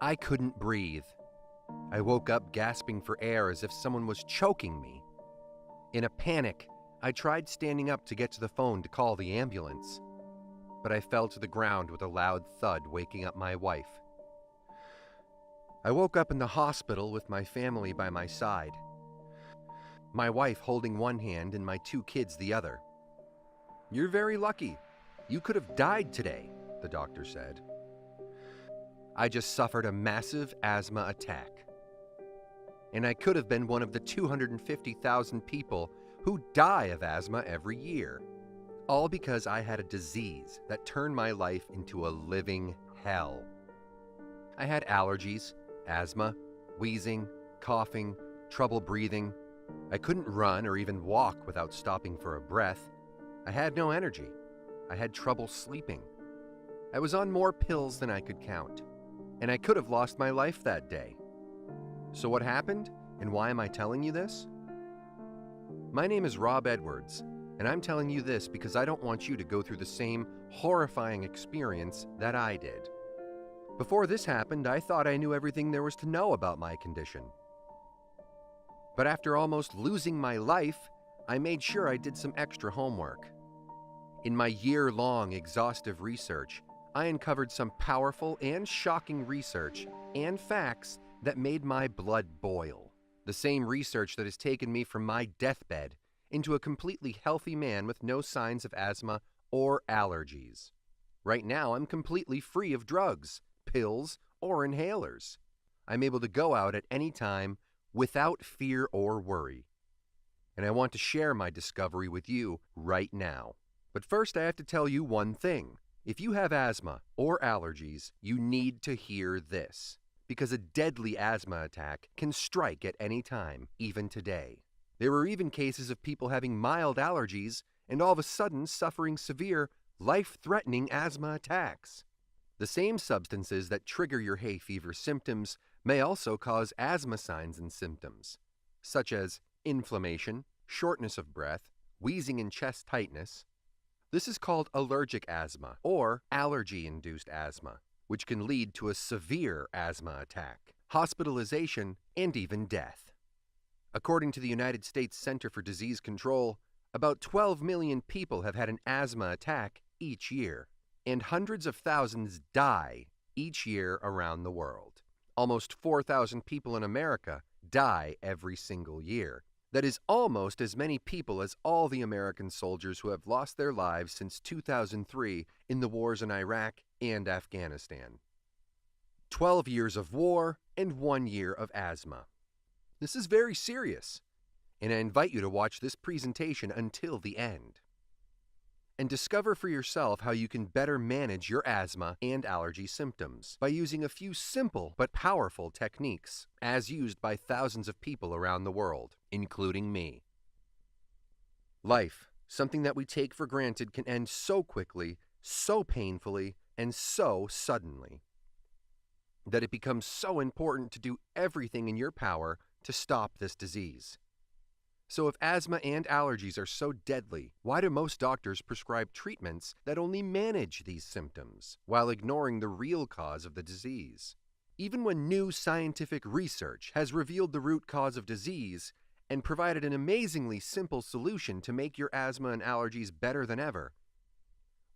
I couldn't breathe. I woke up gasping for air as if someone was choking me. In a panic, I tried standing up to get to the phone to call the ambulance, but I fell to the ground with a loud thud, waking up my wife. I woke up in the hospital with my family by my side, my wife holding one hand and my 2 kids the other. "You're very lucky. You could have died today," the doctor said. I just suffered a massive asthma attack, and I could have been one of the 250,000 people who die of asthma every year, all because I had a disease that turned my life into a living hell. I had allergies, asthma, wheezing, coughing, trouble breathing. I couldn't run or even walk without stopping for a breath. I had no energy. I had trouble sleeping. I was on more pills than I could count, and I could have lost my life that day. So what happened, and why am I telling you this? My name is Rob Edwards, and I'm telling you this because I don't want you to go through the same horrifying experience that I did. Before this happened, I thought I knew everything there was to know about my condition. But after almost losing my life, I made sure I did some extra homework. In my year-long exhaustive research, I uncovered some powerful and shocking research and facts that made my blood boil. The same research that has taken me from my deathbed into a completely healthy man with no signs of asthma or allergies. Right now, I'm completely free of drugs, pills, or inhalers. I'm able to go out at any time without fear or worry. And I want to share my discovery with you right now. But first, I have to tell you one thing. If you have asthma or allergies, you need to hear this, because a deadly asthma attack can strike at any time, even today. There were even cases of people having mild allergies and all of a sudden suffering severe, life-threatening asthma attacks. The same substances that trigger your hay fever symptoms may also cause asthma signs and symptoms, such as inflammation, shortness of breath, wheezing and chest tightness. This is called allergic asthma or allergy-induced asthma, which can lead to a severe asthma attack, hospitalization, and even death. According to the United States Center for Disease Control, about 12 million people have had an asthma attack each year, and hundreds of thousands die each year around the world. Almost 4,000 people in America die every single year. That is almost as many people as all the American soldiers who have lost their lives since 2003 in the wars in Iraq and Afghanistan. 12 years of war and 1 year of asthma. This is very serious, and I invite you to watch this presentation until the end and discover for yourself how you can better manage your asthma and allergy symptoms by using a few simple but powerful techniques as used by thousands of people around the world, including me. Life, something that we take for granted, can end so quickly, so painfully, and so suddenly that it becomes so important to do everything in your power to stop this disease. So if asthma and allergies are so deadly, why do most doctors prescribe treatments that only manage these symptoms while ignoring the real cause of the disease? Even when new scientific research has revealed the root cause of disease and provided an amazingly simple solution to make your asthma and allergies better than ever,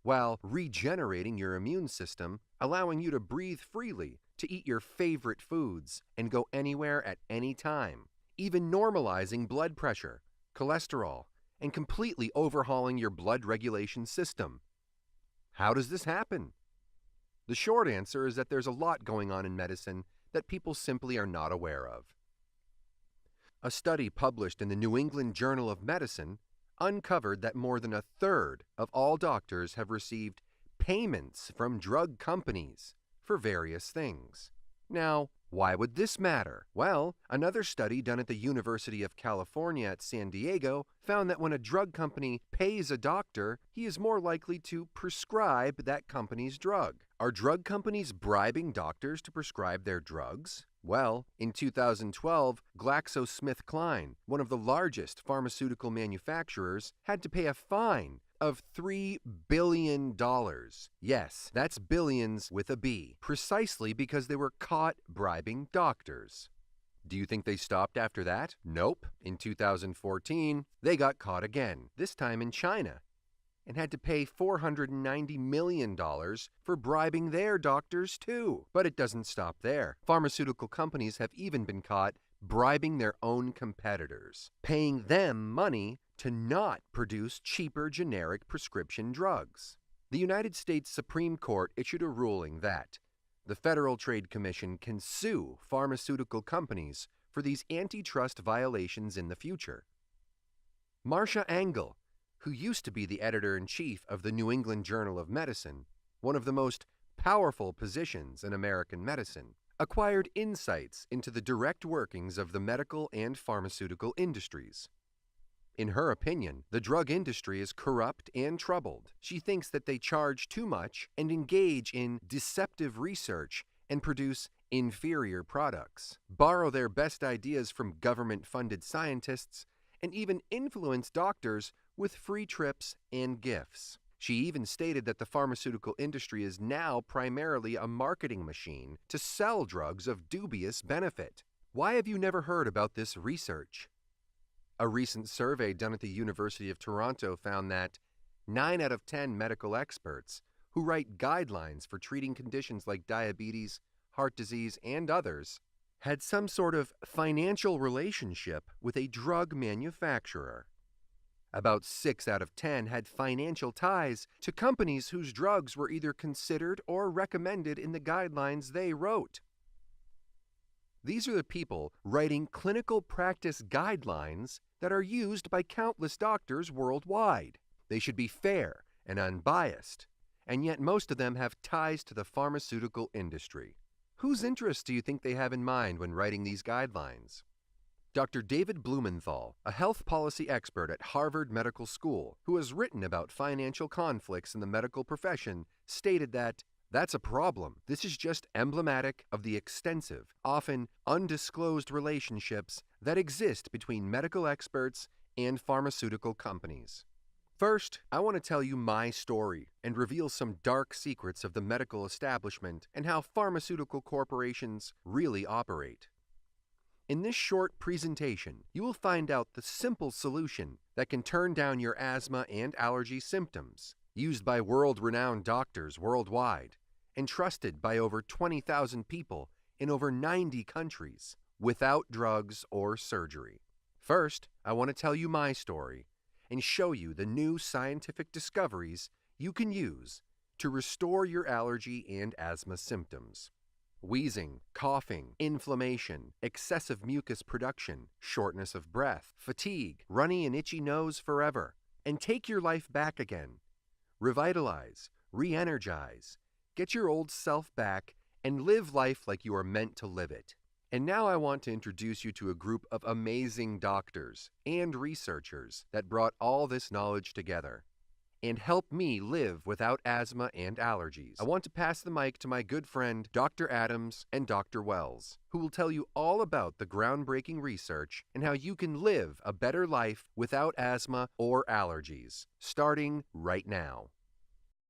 while regenerating your immune system, allowing you to breathe freely, to eat your favorite foods, and go anywhere at any time, even normalizing blood pressure, cholesterol, and completely overhauling your blood regulation system. How does this happen? The short answer is that there's a lot going on in medicine that people simply are not aware of. A study published in the New England Journal of Medicine uncovered that more than a third of all doctors have received payments from drug companies for various things. Now, why would this matter? Well, another study done at the University of California at San Diego found that when a drug company pays a doctor, he is more likely to prescribe that company's drug. Are drug companies bribing doctors to prescribe their drugs? Well, in 2012, GlaxoSmithKline, one of the largest pharmaceutical manufacturers, had to pay a fine of $3 billion. Yes, that's billions with a B, precisely because they were caught bribing doctors. Do you think they stopped after that? Nope. In 2014, they got caught again, this time in China, and had to pay $490 million for bribing their doctors too. But it doesn't stop there. Pharmaceutical companies have even been caught bribing their own competitors, paying them money to not produce cheaper generic prescription drugs. The United States Supreme Court issued a ruling that the Federal Trade Commission can sue pharmaceutical companies for these antitrust violations in the future. Marcia Angell, who used to be the editor-in-chief of the New England Journal of Medicine, one of the most powerful positions in American medicine, acquired insights into the direct workings of the medical and pharmaceutical industries. In her opinion, the drug industry is corrupt and troubled. She thinks that they charge too much and engage in deceptive research and produce inferior products, borrow their best ideas from government-funded scientists, and even influence doctors with free trips and gifts. She even stated that the pharmaceutical industry is now primarily a marketing machine to sell drugs of dubious benefit. Why have you never heard about this research? A recent survey done at the University of Toronto found that 9 out of 10 medical experts who write guidelines for treating conditions like diabetes, heart disease, and others had some sort of financial relationship with a drug manufacturer. About 6 out of 10 had financial ties to companies whose drugs were either considered or recommended in the guidelines they wrote. These are the people writing clinical practice guidelines that are used by countless doctors worldwide. They should be fair and unbiased, and yet most of them have ties to the pharmaceutical industry. Whose interests do you think they have in mind when writing these guidelines? Dr. David Blumenthal, a health policy expert at Harvard Medical School, who has written about financial conflicts in the medical profession, stated that, "That's a problem. This is just emblematic of the extensive, often undisclosed relationships that exist between medical experts and pharmaceutical companies." First, I want to tell you my story and reveal some dark secrets of the medical establishment and how pharmaceutical corporations really operate. In this short presentation, you will find out the simple solution that can turn down your asthma and allergy symptoms, used by world-renowned doctors worldwide, and trusted by over 20,000 people in over 90 countries, without drugs or surgery. First, I want to tell you my story and show you the new scientific discoveries you can use to restore your allergy and asthma symptoms. Wheezing, coughing, inflammation, excessive mucus production, shortness of breath, fatigue, runny and itchy nose forever, and take your life back again. Revitalize, re-energize, get your old self back, and live life like you are meant to live it. And now I want to introduce you to a group of amazing doctors and researchers that brought all this knowledge together and help me live without asthma and allergies. I want to pass the mic to my good friend, Dr. Adams and Dr. Wells, who will tell you all about the groundbreaking research and how you can live a better life without asthma or allergies, starting right now.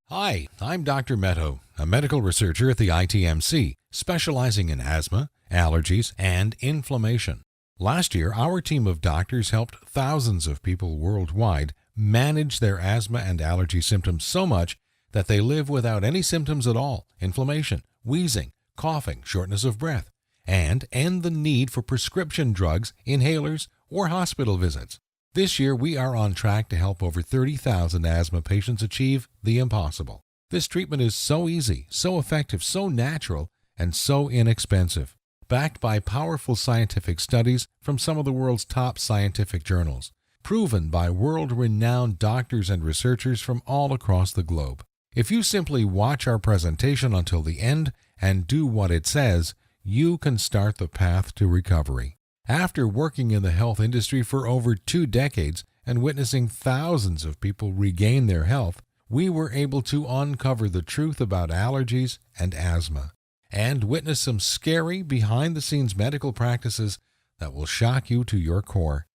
Hi, I'm Dr. Meadow, a medical researcher at the ITMC, specializing in asthma, allergies, and inflammation. Last year, our team of doctors helped thousands of people worldwide manage their asthma and allergy symptoms so much that they live without any symptoms at all, inflammation, wheezing, coughing, shortness of breath, and end the need for prescription drugs, inhalers, or hospital visits. This year, we are on track to help over 30,000 asthma patients achieve the impossible. This treatment is so easy, so effective, so natural, and so inexpensive, backed by powerful scientific studies from some of the world's top scientific journals, proven by world-renowned doctors and researchers from all across the globe. If you simply watch our presentation until the end and do what it says, you can start the path to recovery. After working in the health industry for over 2 decades and witnessing thousands of people regain their health, we were able to uncover the truth about allergies and asthma and witness some scary behind-the-scenes medical practices that will shock you to your core.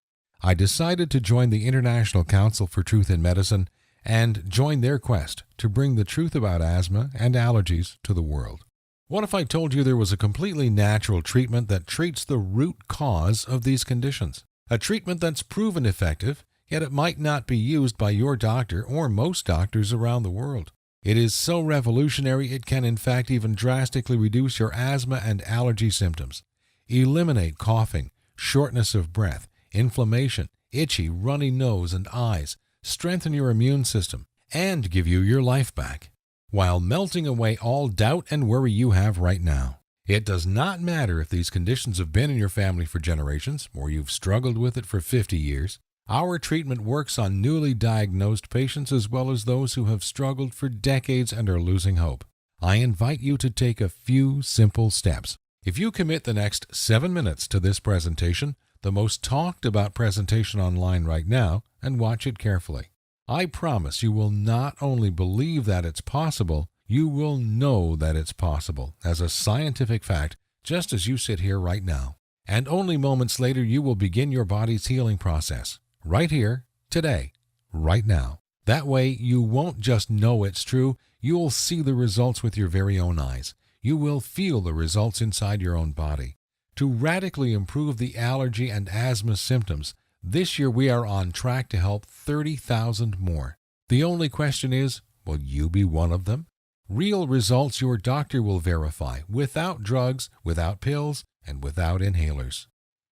I decided to join the International Council for Truth in Medicine and join their quest to bring the truth about asthma and allergies to the world. What if I told you there was a completely natural treatment that treats the root cause of these conditions? A treatment that's proven effective, yet it might not be used by your doctor or most doctors around the world. It is so revolutionary it can in fact even drastically reduce your asthma and allergy symptoms, eliminate coughing, shortness of breath, inflammation, itchy, runny nose and eyes, strengthen your immune system, and give you your life back, while melting away all doubt and worry you have right now. It does not matter if these conditions have been in your family for generations or you've struggled with it for 50 years. Our treatment works on newly diagnosed patients as well as those who have struggled for decades and are losing hope. I invite you to take a few simple steps. If you commit the next 7 minutes to this presentation, the most talked about presentation online right now, and watch it carefully, I promise you will not only believe that it's possible, you will know that it's possible as a scientific fact just as you sit here right now. And only moments later you will begin your body's healing process. Right here, today, right now. That way you won't just know it's true, you'll see the results with your very own eyes. You will feel the results inside your own body. To radically improve the allergy and asthma symptoms, this year we are on track to help 30,000 more. The only question is, will you be one of them? Real results your doctor will verify, without drugs, without pills, and without inhalers.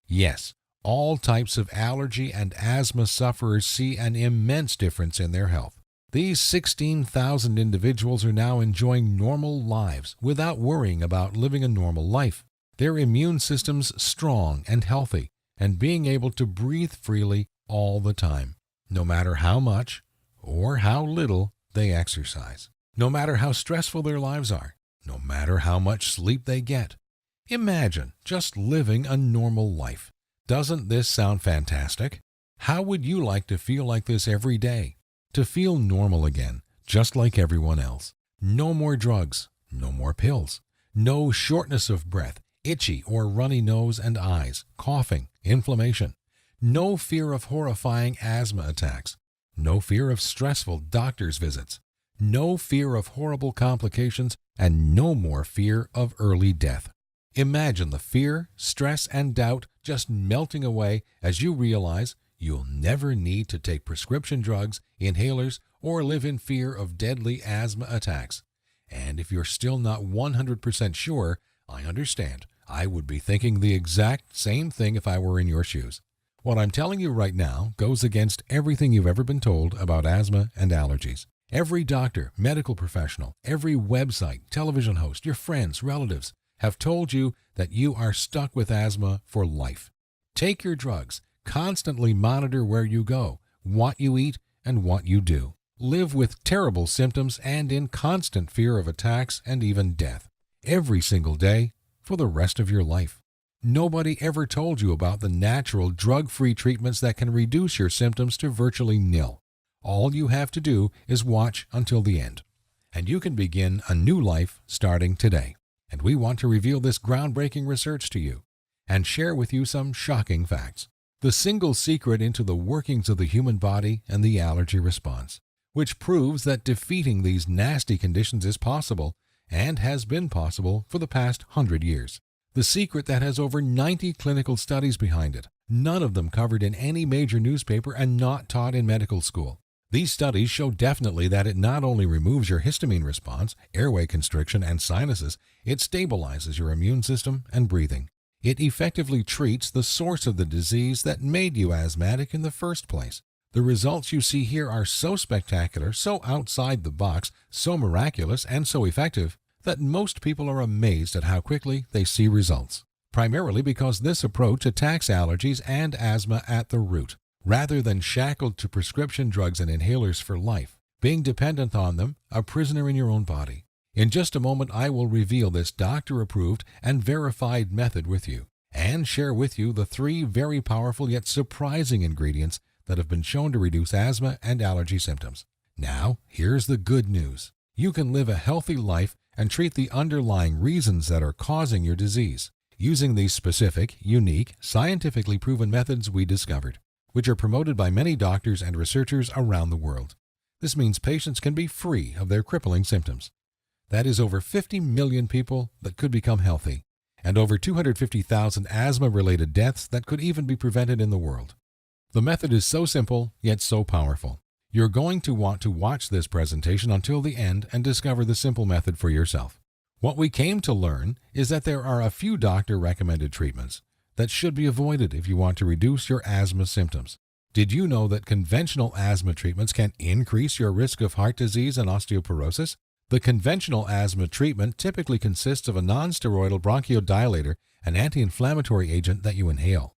Yes, all types of allergy and asthma sufferers see an immense difference in their health. These 16,000 individuals are now enjoying normal lives without worrying about living a normal life. Their immune systems strong and healthy, and being able to breathe freely all the time, no matter how much or how little they exercise, no matter how stressful their lives are, no matter how much sleep they get. Imagine just living a normal life. Doesn't this sound fantastic? How would you like to feel like this every day? To feel normal again, just like everyone else. No more drugs, no more pills, no shortness of breath, itchy or runny nose and eyes, coughing, inflammation, no fear of horrifying asthma attacks, no fear of stressful doctor's visits, no fear of horrible complications, and no more fear of early death. Imagine the fear, stress, and doubt just melting away as you realize you'll never need to take prescription drugs, inhalers, or live in fear of deadly asthma attacks. And if you're still not 100% sure, I understand. I would be thinking the exact same thing if I were in your shoes. What I'm telling you right now goes against everything you've ever been told about asthma and allergies. Every doctor, medical professional, every website, television host, your friends, relatives have told you that you are stuck with asthma for life. Take your drugs. Constantly monitor where you go, what you eat, and what you do. Live with terrible symptoms and in constant fear of attacks and even death. Every single day for the rest of your life. Nobody ever told you about the natural drug-free treatments that can reduce your symptoms to virtually nil. All you have to do is watch until the end. And you can begin a new life starting today. And we want to reveal this groundbreaking research to you and share with you some shocking facts. The single secret into the workings of the human body and the allergy response, which proves that defeating these nasty conditions is possible and has been possible for the past 100 years. The secret that has over 90 clinical studies behind it, none of them covered in any major newspaper and not taught in medical school. These studies show definitely that it not only removes your histamine response, airway constriction, and sinuses, it stabilizes your immune system and breathing. It effectively treats the source of the disease that made you asthmatic in the first place. The results you see here are so spectacular, so outside the box, so miraculous, and so effective that most people are amazed at how quickly they see results. Primarily because this approach attacks allergies and asthma at the root, rather than shackled to prescription drugs and inhalers for life, being dependent on them, a prisoner in your own body. In just a moment, I will reveal this doctor-approved and verified method with you, and share with you the 3 very powerful yet surprising ingredients that have been shown to reduce asthma and allergy symptoms. Now, here's the good news. You can live a healthy life and treat the underlying reasons that are causing your disease, using these specific, unique, scientifically proven methods we discovered, which are promoted by many doctors and researchers around the world. This means patients can be free of their crippling symptoms. That is over 50 million people that could become healthy, and over 250,000 asthma-related deaths that could even be prevented in the world. The method is so simple, yet so powerful. You're going to want to watch this presentation until the end and discover the simple method for yourself. What we came to learn is that there are a few doctor-recommended treatments that should be avoided if you want to reduce your asthma symptoms. Did you know that conventional asthma treatments can increase your risk of heart disease and osteoporosis? The conventional asthma treatment typically consists of a non-steroidal bronchodilator, an anti-inflammatory agent that you inhale.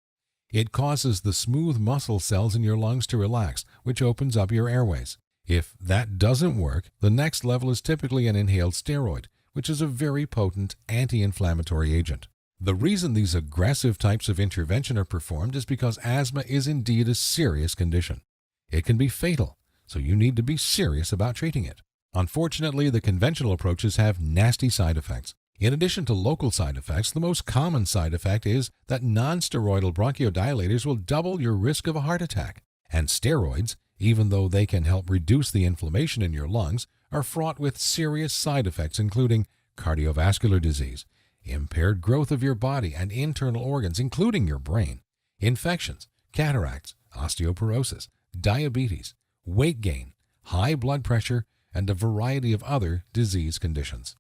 It causes the smooth muscle cells in your lungs to relax, which opens up your airways. If that doesn't work, the next level is typically an inhaled steroid, which is a very potent anti-inflammatory agent. The reason these aggressive types of intervention are performed is because asthma is indeed a serious condition. It can be fatal, so you need to be serious about treating it. Unfortunately, the conventional approaches have nasty side effects. In addition to local side effects, the most common side effect is that non-steroidal bronchodilators will double your risk of a heart attack. And steroids, even though they can help reduce the inflammation in your lungs, are fraught with serious side effects including cardiovascular disease, impaired growth of your body and internal organs including your brain, infections, cataracts, osteoporosis, diabetes, weight gain, high blood pressure, and a variety of other disease conditions.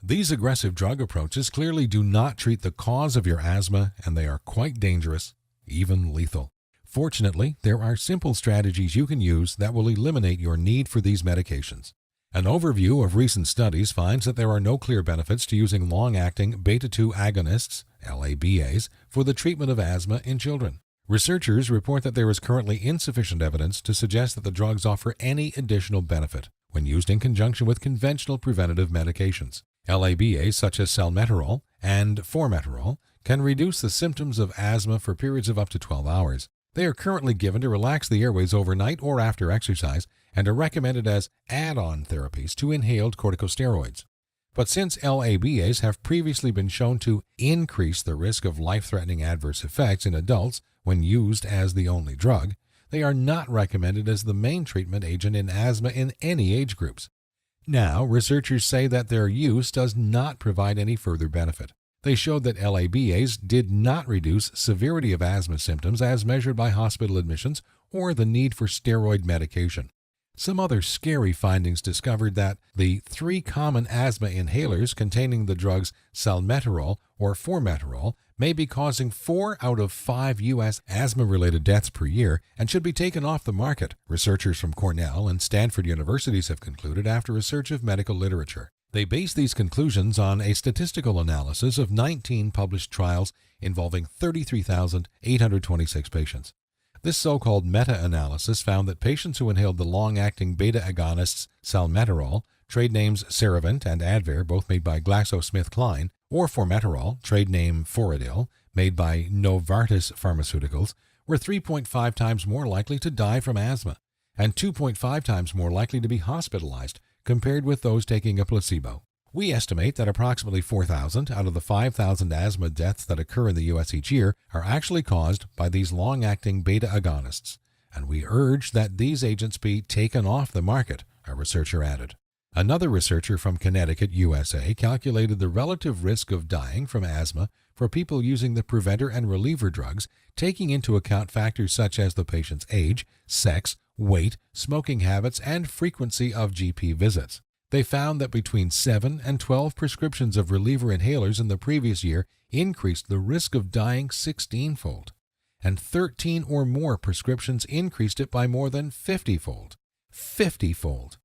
These aggressive drug approaches clearly do not treat the cause of your asthma, and they are quite dangerous, even lethal. Fortunately, there are simple strategies you can use that will eliminate your need for these medications. An overview of recent studies finds that there are no clear benefits to using long-acting beta-2 agonists, LABAs, for the treatment of asthma in children. Researchers report that there is currently insufficient evidence to suggest that the drugs offer any additional benefit when used in conjunction with conventional preventative medications. LABAs such as salmeterol and formoterol can reduce the symptoms of asthma for periods of up to 12 hours. They are currently given to relax the airways overnight or after exercise and are recommended as add-on therapies to inhaled corticosteroids. But since LABAs have previously been shown to increase the risk of life-threatening adverse effects in adults when used as the only drug, they are not recommended as the main treatment agent in asthma in any age groups. Now, researchers say that their use does not provide any further benefit. They showed that LABAs did not reduce severity of asthma symptoms as measured by hospital admissions or the need for steroid medication. Some other scary findings discovered that the 3 common asthma inhalers containing the drugs salmeterol or formoterol may be causing 4 out of 5 U.S. asthma-related deaths per year and should be taken off the market, researchers from Cornell and Stanford universities have concluded after a search of medical literature. They base these conclusions on a statistical analysis of 19 published trials involving 33,826 patients. This so-called meta-analysis found that patients who inhaled the long-acting beta-agonists salmeterol, trade names Ceravent and Advair, both made by GlaxoSmithKline, or formoterol, trade name Foradil, made by Novartis Pharmaceuticals, were 3.5 times more likely to die from asthma and 2.5 times more likely to be hospitalized compared with those taking a placebo. We estimate that approximately 4,000 out of the 5,000 asthma deaths that occur in the U.S. each year are actually caused by these long-acting beta-agonists, and we urge that these agents be taken off the market, a researcher added. Another researcher from Connecticut, USA, calculated the relative risk of dying from asthma for people using the preventer and reliever drugs, taking into account factors such as the patient's age, sex, weight, smoking habits, and frequency of GP visits. They found that between 7 and 12 prescriptions of reliever inhalers in the previous year increased the risk of dying 16-fold, and 13 or more prescriptions increased it by more than 50-fold. 50-fold!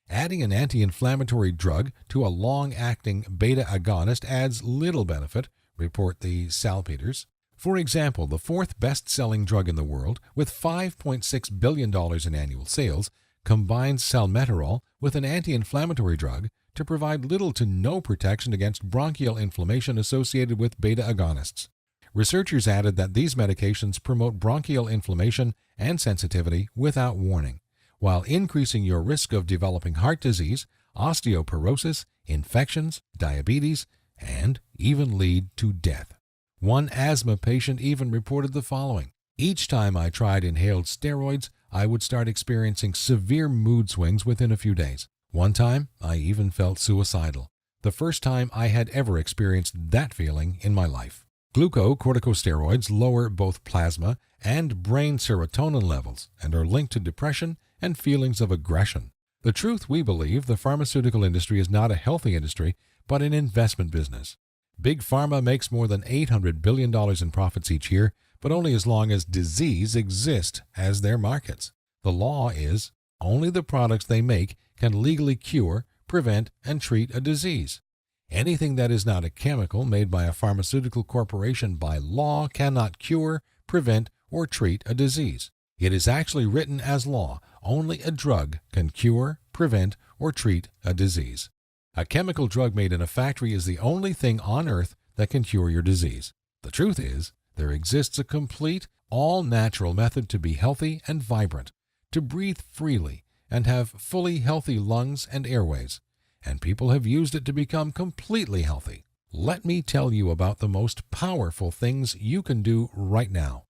Adding an anti-inflammatory drug to a long-acting beta-agonist adds little benefit, report the Salpeters. For example, the 4th best-selling drug in the world, with $5.6 billion in annual sales, combines salmeterol with an anti-inflammatory drug to provide little to no protection against bronchial inflammation associated with beta-agonists. Researchers added that these medications promote bronchial inflammation and sensitivity without warning, while increasing your risk of developing heart disease, osteoporosis, infections, diabetes, and even lead to death. One asthma patient even reported the following: "Each time I tried inhaled steroids, I would start experiencing severe mood swings within a few days. One time, I even felt suicidal. The first time I had ever experienced that feeling in my life. Glucocorticosteroids lower both plasma and brain serotonin levels and are linked to depression and feelings of aggression. The truth, we believe, the pharmaceutical industry is not a healthy industry, but an investment business. Big Pharma makes more than $800 billion in profits each year, but only as long as disease exists as their markets. The law is, only the products they make can legally cure, prevent, and treat a disease. Anything that is not a chemical made by a pharmaceutical corporation by law cannot cure, prevent, or treat a disease. It is actually written as law. Only a drug can cure, prevent, or treat a disease. A chemical drug made in a factory is the only thing on earth that can cure your disease. The truth is, there exists a complete, all-natural method to be healthy and vibrant, to breathe freely, and have fully healthy lungs and airways. And people have used it to become completely healthy. Let me tell you about the most powerful things you can do right now.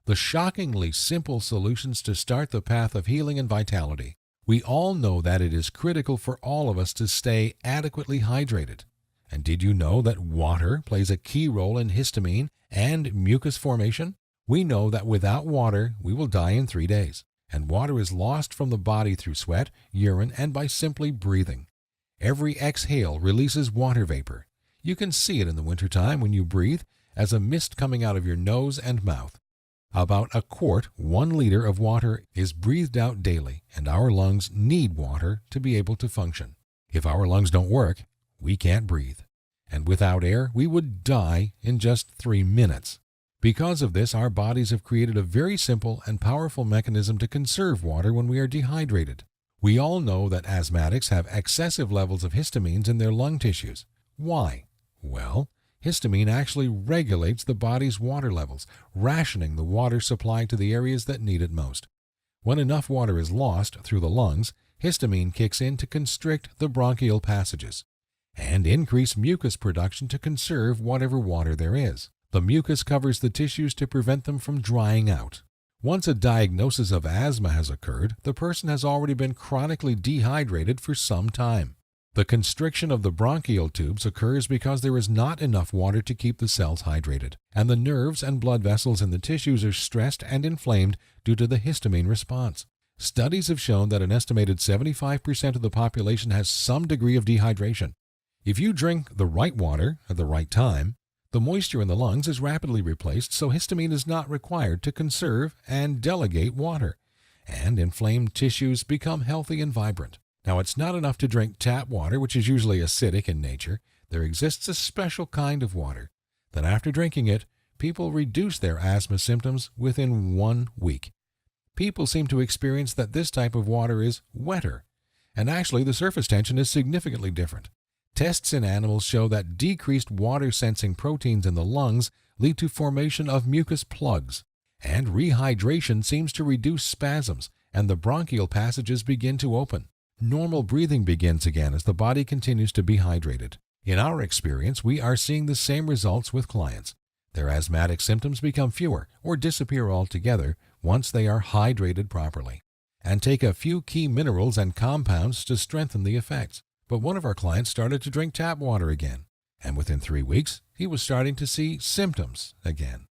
The shockingly simple solutions to start the path of healing and vitality. We all know that it is critical for all of us to stay adequately hydrated. And did you know that water plays a key role in histamine and mucus formation? We know that without water, we will die in 3 days. And water is lost from the body through sweat, urine, and by simply breathing. Every exhale releases water vapor. You can see it in the wintertime when you breathe as a mist coming out of your nose and mouth. About a quart, 1 liter of water is breathed out daily, and our lungs need water to be able to function. If our lungs don't work, we can't breathe. And without air, we would die in just 3 minutes. Because of this, our bodies have created a very simple and powerful mechanism to conserve water when we are dehydrated. We all know that asthmatics have excessive levels of histamines in their lung tissues. Why? Well, histamine actually regulates the body's water levels, rationing the water supply to the areas that need it most. When enough water is lost through the lungs, histamine kicks in to constrict the bronchial passages and increase mucus production to conserve whatever water there is. The mucus covers the tissues to prevent them from drying out. Once a diagnosis of asthma has occurred, the person has already been chronically dehydrated for some time. The constriction of the bronchial tubes occurs because there is not enough water to keep the cells hydrated, and the nerves and blood vessels in the tissues are stressed and inflamed due to the histamine response. Studies have shown that an estimated 75% of the population has some degree of dehydration. If you drink the right water at the right time, the moisture in the lungs is rapidly replaced, so histamine is not required to conserve and delegate water, and inflamed tissues become healthy and vibrant. Now, it's not enough to drink tap water, which is usually acidic in nature. There exists a special kind of water that after drinking it, people reduce their asthma symptoms within 1 week. People seem to experience that this type of water is wetter, and actually the surface tension is significantly different. Tests in animals show that decreased water-sensing proteins in the lungs lead to formation of mucus plugs, and rehydration seems to reduce spasms, and the bronchial passages begin to open. Normal breathing begins again as the body continues to be hydrated. In our experience, we are seeing the same results with clients. Their asthmatic symptoms become fewer or disappear altogether once they are hydrated properly, and take a few key minerals and compounds to strengthen the effects. But one of our clients started to drink tap water again, and within 3 weeks, he was starting to see symptoms again,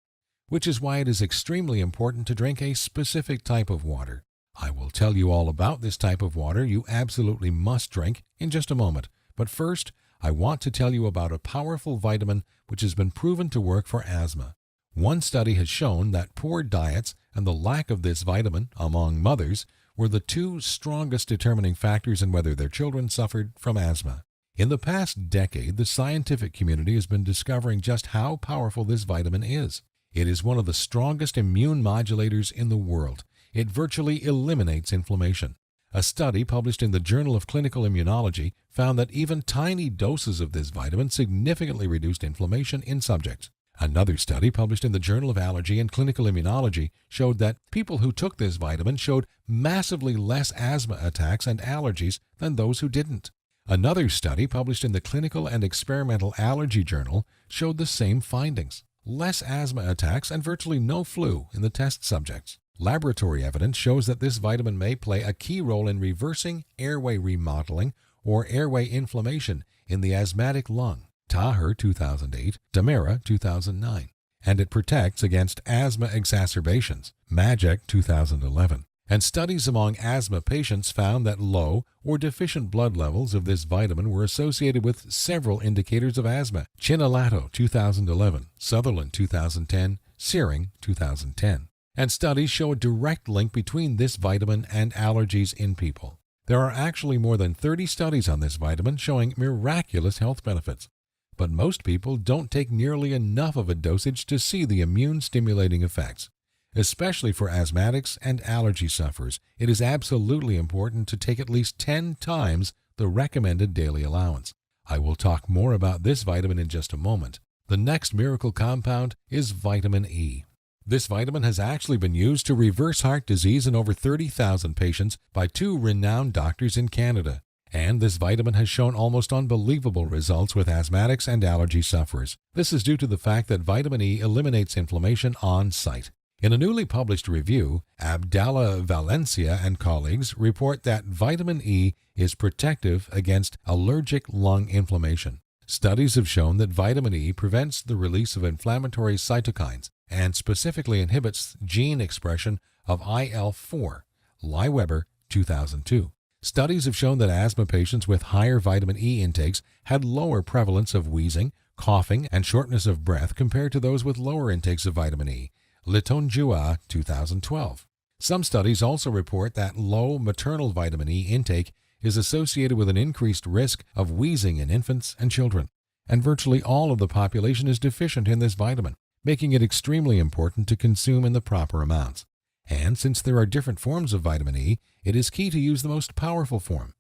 which is why it is extremely important to drink a specific type of water. I will tell you all about this type of water you absolutely must drink in just a moment, but first, I want to tell you about a powerful vitamin which has been proven to work for asthma. One study has shown that poor diets and the lack of this vitamin among mothers were the 2 strongest determining factors in whether their children suffered from asthma. In the past decade, the scientific community has been discovering just how powerful this vitamin is. It is one of the strongest immune modulators in the world. It virtually eliminates inflammation. A study published in the Journal of Clinical Immunology found that even tiny doses of this vitamin significantly reduced inflammation in subjects. Another study published in the Journal of Allergy and Clinical Immunology showed that people who took this vitamin showed massively less asthma attacks and allergies than those who didn't. Another study published in the Clinical and Experimental Allergy Journal showed the same findings: less asthma attacks and virtually no flu in the test subjects. Laboratory evidence shows that this vitamin may play a key role in reversing airway remodeling or airway inflammation in the asthmatic lung. Taher 2008, Damera 2009. And it protects against asthma exacerbations. Majek 2011. And studies among asthma patients found that low or deficient blood levels of this vitamin were associated with several indicators of asthma. Chinalato 2011, Sutherland 2010, Searing 2010. And studies show a direct link between this vitamin and allergies in people. There are actually more than 30 studies on this vitamin showing miraculous health benefits. But most people don't take nearly enough of a dosage to see the immune-stimulating effects. Especially for asthmatics and allergy sufferers, it is absolutely important to take at least 10 times the recommended daily allowance. I will talk more about this vitamin in just a moment. The next miracle compound is vitamin E. This vitamin has actually been used to reverse heart disease in over 30,000 patients by 2 renowned doctors in Canada. And this vitamin has shown almost unbelievable results with asthmatics and allergy sufferers. This is due to the fact that vitamin E eliminates inflammation on site. In a newly published review, Abdallah Valencia and colleagues report that vitamin E is protective against allergic lung inflammation. Studies have shown that vitamin E prevents the release of inflammatory cytokines and specifically inhibits gene expression of IL-4, Lieweber 2002. Studies have shown that asthma patients with higher vitamin E intakes had lower prevalence of wheezing, coughing, and shortness of breath compared to those with lower intakes of vitamin E. Litonjua 2012. Some studies also report that low maternal vitamin E intake is associated with an increased risk of wheezing in infants and children, and virtually all of the population is deficient in this vitamin, making it extremely important to consume in the proper amounts. And since there are different forms of vitamin E, it is key to use the most powerful form.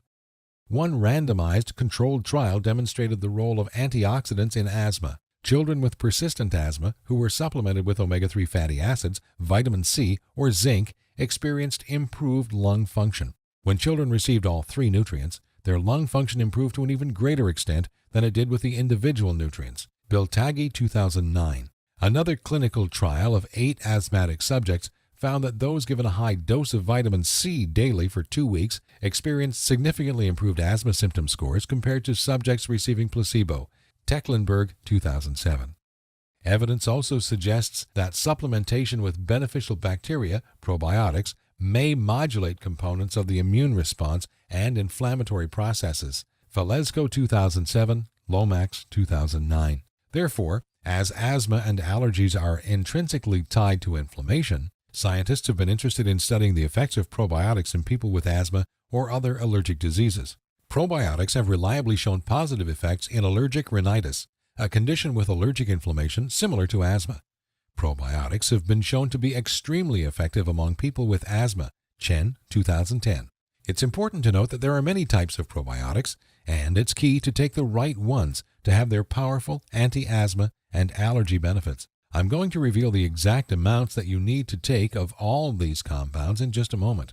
One randomized controlled trial demonstrated the role of antioxidants in asthma. Children with persistent asthma who were supplemented with omega-3 fatty acids, vitamin C, or zinc experienced improved lung function. When children received all 3 nutrients, their lung function improved to an even greater extent than it did with the individual nutrients. Biltagi 2009. Another clinical trial of 8 asthmatic subjects found that those given a high dose of vitamin C daily for 2 weeks experienced significantly improved asthma symptom scores compared to subjects receiving placebo. Tecklenburg 2007. Evidence also suggests that supplementation with beneficial bacteria, probiotics, may modulate components of the immune response and inflammatory processes. Falesco 2007, Lomax 2009. Therefore, as asthma and allergies are intrinsically tied to inflammation, scientists have been interested in studying the effects of probiotics in people with asthma or other allergic diseases. Probiotics have reliably shown positive effects in allergic rhinitis, a condition with allergic inflammation similar to asthma. Probiotics have been shown to be extremely effective among people with asthma. Chen, 2010. It's important to note that there are many types of probiotics, and it's key to take the right ones to have their powerful anti-asthma and allergy benefits. I'm going to reveal the exact amounts that you need to take of all these compounds in just a moment,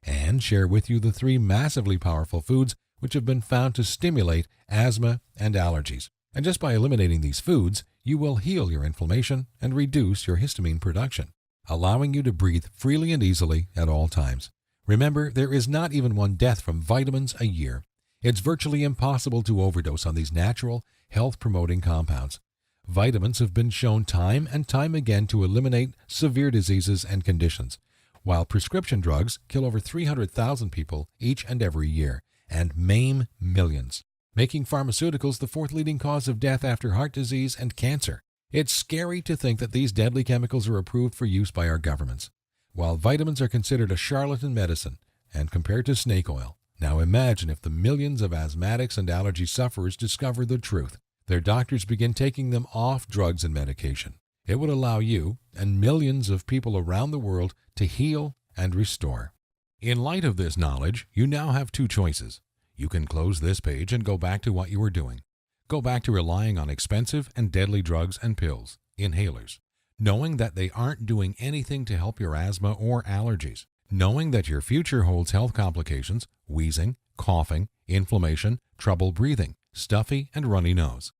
and share with you the 3 massively powerful foods which have been found to stimulate asthma and allergies. And just by eliminating these foods, you will heal your inflammation and reduce your histamine production, allowing you to breathe freely and easily at all times. Remember, there is not even 1 death from vitamins a year. It's virtually impossible to overdose on these natural, health-promoting compounds. Vitamins have been shown time and time again to eliminate severe diseases and conditions, while prescription drugs kill over 300,000 people each and every year and maim millions, making pharmaceuticals the 4th leading cause of death after heart disease and cancer. It's scary to think that these deadly chemicals are approved for use by our governments, while vitamins are considered a charlatan medicine and compared to snake oil. Now imagine if the millions of asthmatics and allergy sufferers discover the truth. Their doctors begin taking them off drugs and medication. It would allow you and millions of people around the world to heal and restore. In light of this knowledge, you now have 2 choices. You can close this page and go back to what you were doing. Go back to relying on expensive and deadly drugs and pills, inhalers, knowing that they aren't doing anything to help your asthma or allergies, knowing that your future holds health complications, wheezing, coughing, inflammation, trouble breathing, stuffy and runny nose,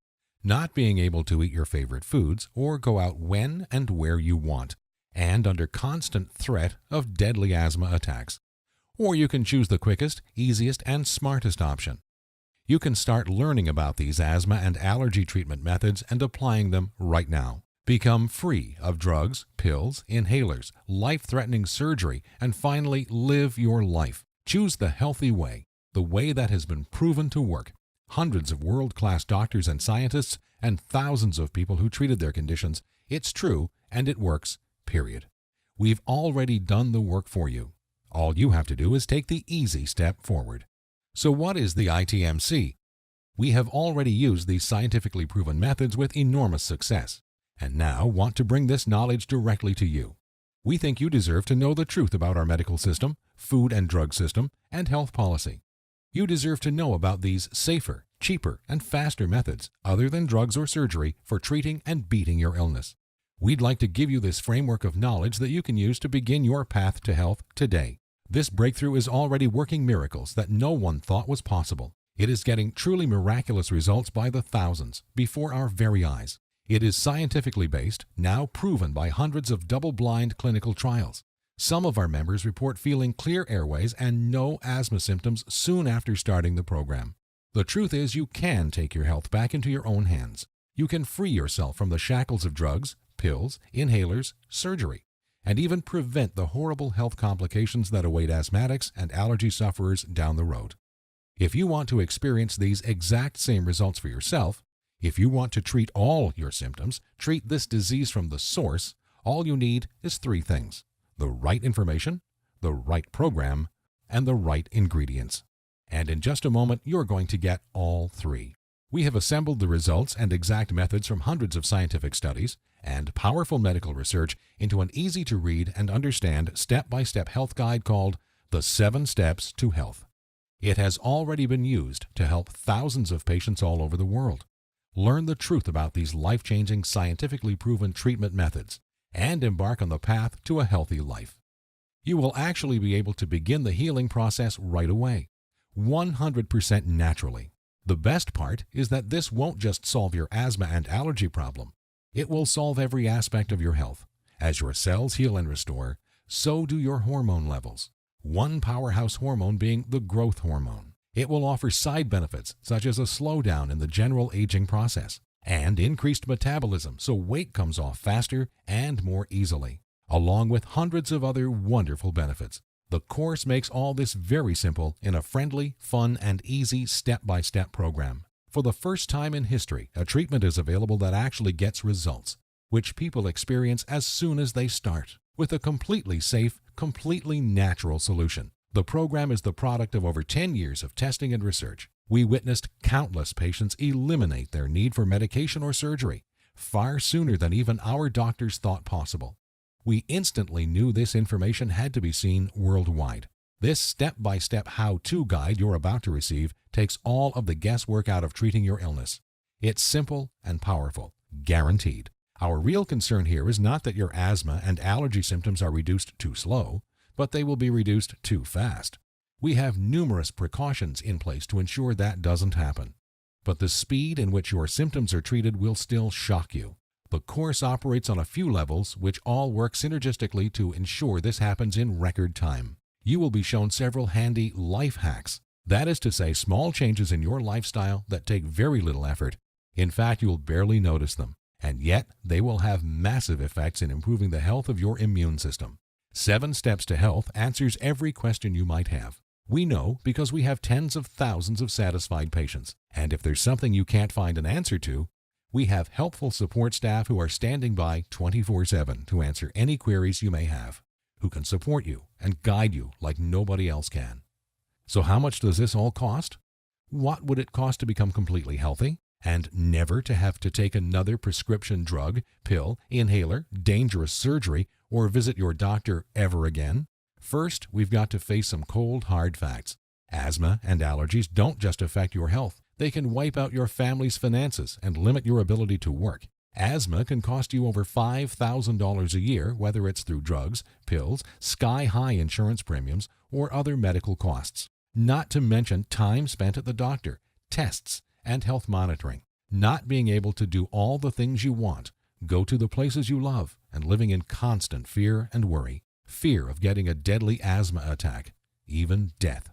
not being able to eat your favorite foods or go out when and where you want, and under constant threat of deadly asthma attacks. Or you can choose the quickest, easiest, and smartest option. You can start learning about these asthma and allergy treatment methods and applying them right now. Become free of drugs, pills, inhalers, life-threatening surgery, and finally live your life. Choose the healthy way, the way that has been proven to work. Hundreds of world-class doctors and scientists and thousands of people who treated their conditions. It's true and it works, period. We've already done the work for you. All you have to do is take the easy step forward. So what is the ITMC? We have already used these scientifically proven methods with enormous success, and now want to bring this knowledge directly to you. We think you deserve to know the truth about our medical system, food and drug system, and health policy. You deserve to know about these safer, cheaper, and faster methods other than drugs or surgery for treating and beating your illness. We'd like to give you this framework of knowledge that you can use to begin your path to health today. This breakthrough is already working miracles that no one thought was possible. It is getting truly miraculous results by the thousands before our very eyes. It is scientifically based, now proven by hundreds of double-blind clinical trials. Some of our members report feeling clear airways and no asthma symptoms soon after starting the program. The truth is you can take your health back into your own hands. You can free yourself from the shackles of drugs, pills, inhalers, surgery, and even prevent the horrible health complications that await asthmatics and allergy sufferers down the road. If you want to experience these exact same results for yourself, if you want to treat all your symptoms, treat this disease from the source, all you need is three things: the right information, the right program, and the right ingredients. And in just a moment, you're going to get all three. We have assembled the results and exact methods from hundreds of scientific studies and powerful medical research into an easy-to-read and understand step-by-step health guide called The 7 Steps to Health. It has already been used to help thousands of patients all over the world. Learn the truth about these life-changing, scientifically proven treatment methods and embark on the path to a healthy life. You will actually be able to begin the healing process right away, 100% naturally. The best part is that this won't just solve your asthma and allergy problem. It will solve every aspect of your health. As your cells heal and restore, so do your hormone levels. One powerhouse hormone being the growth hormone. It will offer side benefits such as a slowdown in the general aging process and increased metabolism so weight comes off faster and more easily, along with hundreds of other wonderful benefits. The course makes all this very simple in a friendly, fun, and easy step-by-step program. For the first time in history, a treatment is available that actually gets results, which people experience as soon as they start, with a completely safe, completely natural solution. The program is the product of over 10 years of testing and research. We witnessed countless patients eliminate their need for medication or surgery far sooner than even our doctors thought possible. We instantly knew this information had to be seen worldwide. This step-by-step how-to guide you're about to receive takes all of the guesswork out of treating your illness. It's simple and powerful, guaranteed. Our real concern here is not that your asthma and allergy symptoms are reduced too slow, but they will be reduced too fast. We have numerous precautions in place to ensure that doesn't happen. But the speed in which your symptoms are treated will still shock you. The course operates on a few levels which all work synergistically to ensure this happens in record time. You will be shown several handy life hacks. That is to say, small changes in your lifestyle that take very little effort. In fact, you'll barely notice them, and yet they will have massive effects in improving the health of your immune system. 7 Steps to Health answers every question you might have. We know because we have tens of thousands of satisfied patients, and if there's something you can't find an answer to, we have helpful support staff who are standing by 24/7 to answer any queries you may have, who can support you and guide you like nobody else can. So how much does this all cost? What would it cost to become completely healthy and never to have to take another prescription drug, pill, inhaler, dangerous surgery, or visit your doctor ever again? First, we've got to face some cold, hard facts. Asthma and allergies don't just affect your health. They can wipe out your family's finances and limit your ability to work. Asthma can cost you over $5,000 a year, whether it's through drugs, pills, sky-high insurance premiums, or other medical costs. Not to mention time spent at the doctor, tests, and health monitoring. Not being able to do all the things you want, go to the places you love and living in constant fear and worry, fear of getting a deadly asthma attack, even death.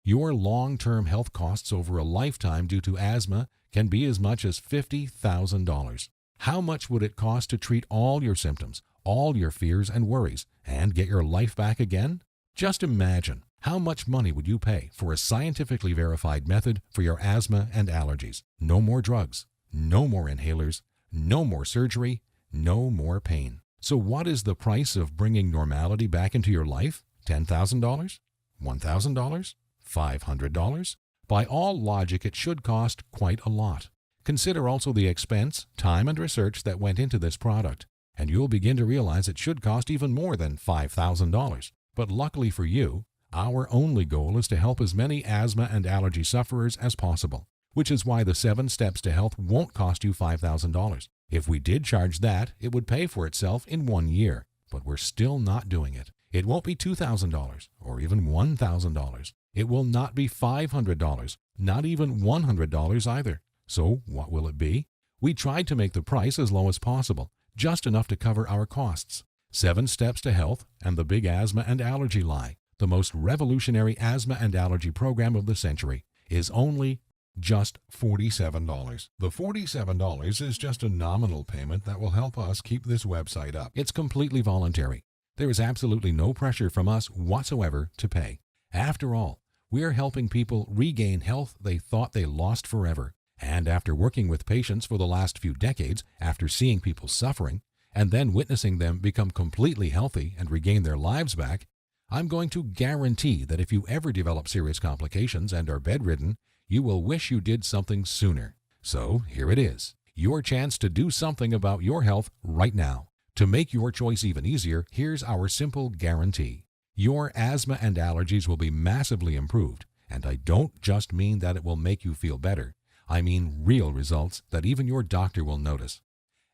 Your long-term health costs over a lifetime due to asthma can be as much as $50,000. How much would it cost to treat all your symptoms, all your fears and worries, and get your life back again? Just imagine, how much money would you pay for a scientifically verified method for your asthma and allergies? No more drugs, no more inhalers, no more surgery, no more pain. So what is the price of bringing normality back into your life? $10,000? $1,000? $500? By all logic, it should cost quite a lot. Consider also the expense, time, and research that went into this product, and you'll begin to realize it should cost even more than $5,000. But luckily for you, our only goal is to help as many asthma and allergy sufferers as possible, which is why the 7 Steps to Health won't cost you $5,000. If we did charge that, it would pay for itself in 1 year, but we're still not doing it. It won't be $2,000 or even $1,000. It will not be $500, not even $100 either. So what will it be? We tried to make the price as low as possible, just enough to cover our costs. 7 Steps to Health and the Big Asthma and Allergy Lie, the most revolutionary asthma and allergy program of the century, is only just $47. The $47 is just a nominal payment that will help us keep this website up. It's completely voluntary. There is absolutely no pressure from us whatsoever to pay. After all, we're helping people regain health they thought they lost forever. And after working with patients for the last few decades, after seeing people suffering, and then witnessing them become completely healthy and regain their lives back, I'm going to guarantee that if you ever develop serious complications and are bedridden, you will wish you did something sooner. So here it is, your chance to do something about your health right now. To make your choice even easier, here's our simple guarantee. Your asthma and allergies will be massively improved, and I don't just mean that it will make you feel better. I mean real results that even your doctor will notice.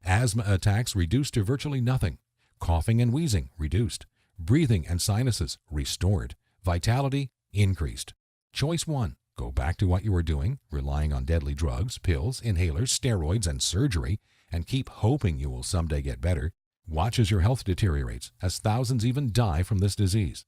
Asthma attacks reduced to virtually nothing. Coughing and wheezing reduced. Breathing and sinuses restored. Vitality increased. Choice 1. Go back to what you were doing, relying on deadly drugs, pills, inhalers, steroids, and surgery, and keep hoping you will someday get better. Watch as your health deteriorates, as thousands even die from this disease.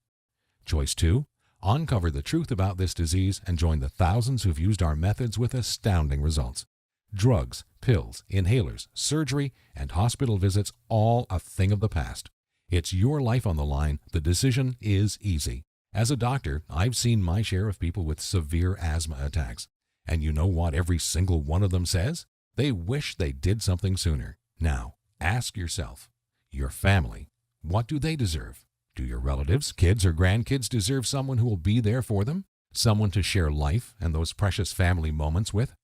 Choice 2. Uncover the truth about this disease and join the thousands who've used our methods with astounding results. Drugs, pills, inhalers, surgery, and hospital visits, all a thing of the past. It's your life on the line. The decision is easy. As a doctor, I've seen my share of people with severe asthma attacks. And you know what every single one of them says? They wish they did something sooner. Now, ask yourself, your family, what do they deserve? Do your relatives, kids, or grandkids deserve someone who will be there for them? Someone to share life and those precious family moments with?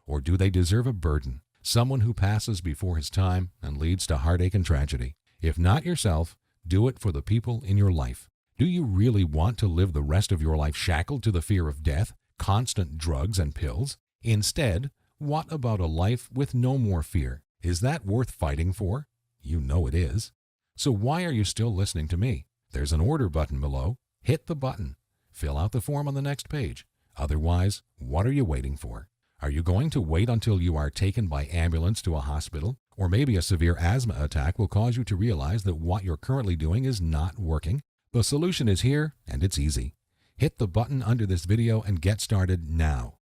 Or do they deserve a burden, someone who passes before his time and leads to heartache and tragedy? If not yourself, do it for the people in your life. Do you really want to live the rest of your life shackled to the fear of death, constant drugs and pills? Instead, what about a life with no more fear? Is that worth fighting for? You know it is. So why are you still listening to me? There's an order button below. Hit the button. Fill out the form on the next page. Otherwise, what are you waiting for? Are you going to wait until you are taken by ambulance to a hospital? Or maybe a severe asthma attack will cause you to realize that what you're currently doing is not working? The solution is here, and it's easy. Hit the button under this video and get started now.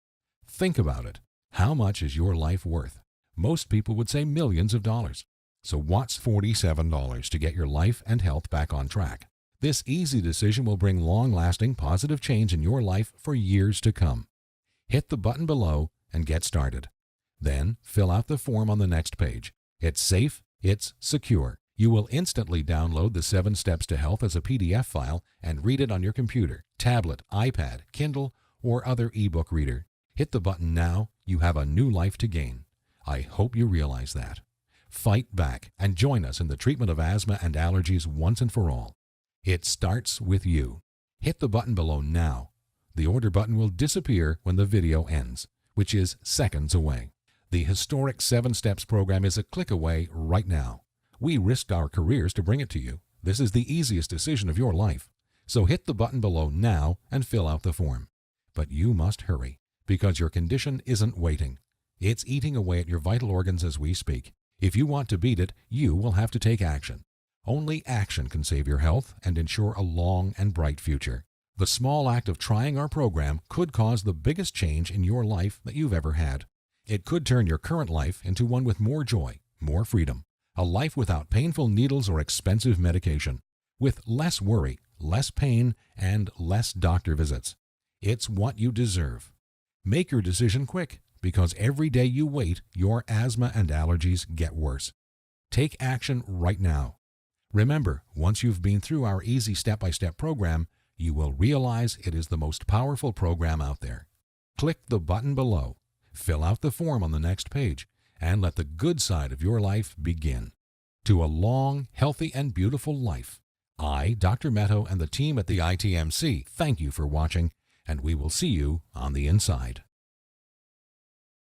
Think about it. How much is your life worth? Most people would say millions of dollars. So what's $47 to get your life and health back on track? This easy decision will bring long-lasting positive change in your life for years to come. Hit the button below and get started. Then fill out the form on the next page. It's safe, it's secure. You will instantly download the 7 Steps to Health as a PDF file and read it on your computer, tablet, iPad, Kindle, or other ebook reader. Hit the button now. You have a new life to gain. I hope you realize that. Fight back and join us in the treatment of asthma and allergies once and for all. It starts with you. Hit the button below now. The order button will disappear when the video ends, which is seconds away. The historic 7 Steps program is a click away right now. We risked our careers to bring it to you. This is the easiest decision of your life. So hit the button below now and fill out the form. But you must hurry, because your condition isn't waiting. It's eating away at your vital organs as we speak. If you want to beat it, you will have to take action. Only action can save your health and ensure a long and bright future. The small act of trying our program could cause the biggest change in your life that you've ever had. It could turn your current life into one with more joy, more freedom, a life without painful needles or expensive medication, with less worry, less pain, and less doctor visits. It's what you deserve. Make your decision quick, because every day you wait, your asthma and allergies get worse. Take action right now. Remember, once you've been through our easy step-by-step program, you will realize it is the most powerful program out there. Click the button below, fill out the form on the next page, and let the good side of your life begin. To a long, healthy, and beautiful life. I, Dr. Meadow, and the team at the ITMC thank you for watching, and we will see you on the inside.